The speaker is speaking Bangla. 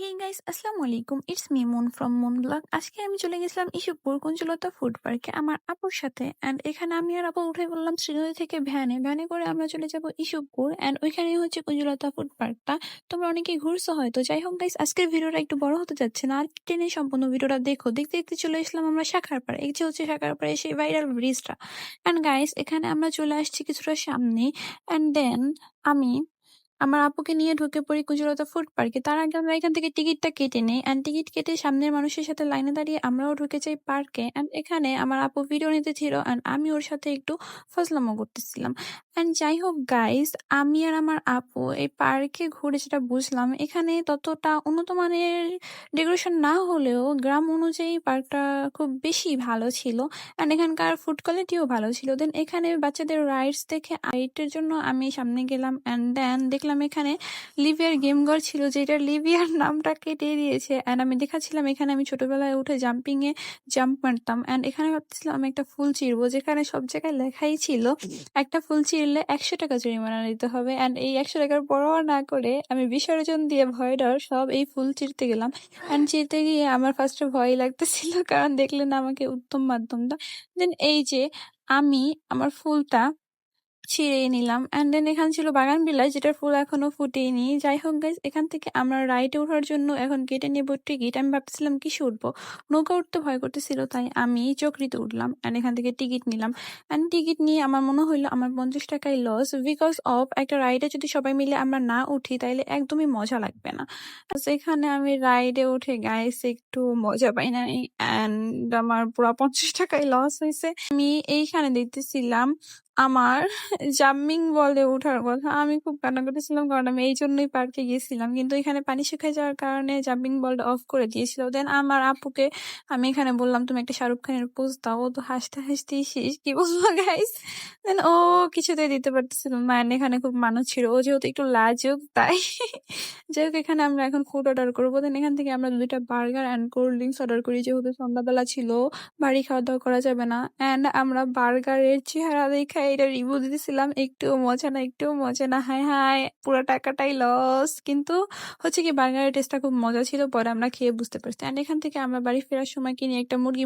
হে গাইস, আসসালামু আলাইকুম। It's me moon from moon blog. আজকে আমি চলে গেছিলাম ইসুপুর কুঞ্জলতা ফুড পার্কে আমার আপুর সাথে। অ্যান্ড এখানে আমি আর আপু উঠে বললাম শ্রীনগর থেকে ভ্যানে করে আমরা চলে যাব ইসুপুর। অ্যান্ড ওইখানে হচ্ছে কুঞ্জলতা ফুড পার্কটা। তোমরা অনেকেই ঘুরছো হয়তো। যাই হোক গাইস, আজকের ভিডিওটা একটু বড় হতে যাচ্ছে না, আর টেনে সম্পূর্ণ ভিডিওটা দেখো। দেখতে দেখতে চলে আসলাম আমরা শাখারপাড়া। এই যে হচ্ছে শাখারপাড়া সেই ভাইরাল ব্রিজটা। অ্যান্ড গাইস, এখানে আমরা চলে আসছি কিছুটা সামনে। অ্যান্ড দেন আমি আমার আপুকে নিয়ে ঢুকে পড়ি কুঞ্জলতা ফুড পার্কে। তার আগে আমরা এখান থেকে টিকিটটা কেটে নেই। অ্যান্ড টিকিট কেটে সামনের মানুষের সাথে লাইনে দাঁড়িয়ে আমরাও ঢুকে যাই পার্কে। অ্যান্ড এখানে আমার আপু ভিডিও নিতে ছিল, অ্যান্ড আমি ওর সাথে একটু ফজলামো করতেছিলাম। অ্যান্ড যাই হোক গাইস, আমি আর আমার আপু এই পার্কে ঘুরে যেটা বুঝলাম, এখানে ততটা উন্নত মানের ডেকোরেশন না হলেও গ্রাম অনুযায়ী পার্কটা খুব বেশি ভালো ছিল। অ্যান্ড এখানকার ফুড কোয়ালিটিও ভালো ছিল। দেন এখানে বাচ্চাদের রাইডস দেখে রাইডের জন্য আমি সামনে গেলাম। অ্যান্ড দেন দেখলাম এখানে লিভিয়ার গেম ঘর ছিল, যেটা লিভিয়ার নামটা কেটে দিয়েছে। অ্যান্ড আমি দেখাচ্ছিলাম এখানে আমি ছোটবেলায় উঠে জাম্প মারতাম। অ্যান্ড এখানে ভাবতেছিলাম আমি একটা ফুল চিরবো, যেখানে সব জায়গায় লেখাই ছিল একটা ফুল চিরলে 100 টাকা জরিমানা দিতে হবে। অ্যান্ড এই 100 টাকার পরোয়া না করে আমি বিসর্জন দিয়ে ভয় ডর সব এই ফুল চিরতে গেলাম। অ্যান্ড চিরতে গিয়ে আমার ফার্স্টে ভয় লাগতেছিল, কারণ দেখলেন আমাকে উত্তম মাধ্যমটা। দেন এই যে আমি আমার ফুলটা ছিঁড়ে নিলাম। অ্যান্ড দেন এখানে ছিল বাগান বিলাস, যেটার ফুল এখনো ফুটেনি। যাই হোক গাইস, এখান থেকে আমরা রাইডে ওঠার জন্য এখন কেটে নেব টিকিট। আমি ভাবছিলাম কিসে উঠবো, নৌকা উঠতে ভয় করতেছিল, তাই আমি চকরিতে উঠলাম। অ্যান্ড এখান থেকে টিকিট নিলাম। অ্যান্ড টিকিট নিয়ে আমার মনে হইলো আমার 50 টাকায় লস, বিকজ অফ একটা রাইডে যদি সবাই মিলে আমরা না উঠি তাইলে একদমই মজা লাগবে না। এখানে আমি রাইডে উঠে গাইস একটু মজা পাই না, অ্যান্ড আমার পুরো 50 টাকায় লস হয়েছে। আমি এইখানে দেখতেছিলাম আমার জাম্পিং বলে ওঠার কথা। আমি খুব কান্না করতেছিলাম, কারণ আমি এই জন্যই পার্কে গেছিলাম, কিন্তু এখানে পানি শুকিয়ে যাওয়ার কারণে জাম্পিং বলটা অফ করে দিয়েছিল। দেন আমার আপুকে আমি এখানে বললাম তুমি একটা শাহরুখ খানের পোজ দাও, ও তো হাসতে হাসতেই শেষ, কি বলবো গাইস। দেন ও কিছুতেই দিতে পারতেছিল না। And এখানে খুব মানুষ ছিল, ও যেহেতু একটু লাজুক তাই। যাই হোক, এখানে আমরা এখন ফুড অর্ডার করবো। দেন এখান থেকে আমরা 2টা burger and cold drinks order করি, যেহেতু সন্ধ্যাবেলা ছিল, বাড়ি খাওয়া দাওয়া করা যাবে না। অ্যান্ড আমরা বার্গারের চেহারা দেখে এটা রিভিউ দিতেছিলাম, একটুও মজা না, একটুও মজা না, হায় হায় পুরো টাকাটাই লস। কিন্তু হচ্ছে কি, বার্গারের টেস্টটা খুব মজা ছিল, পরে আমরা খেয়ে বুঝতে পারছি। অ্যান্ড এখান থেকে আমরা বাড়ি ফেরার সময় কিনি একটা মুরগি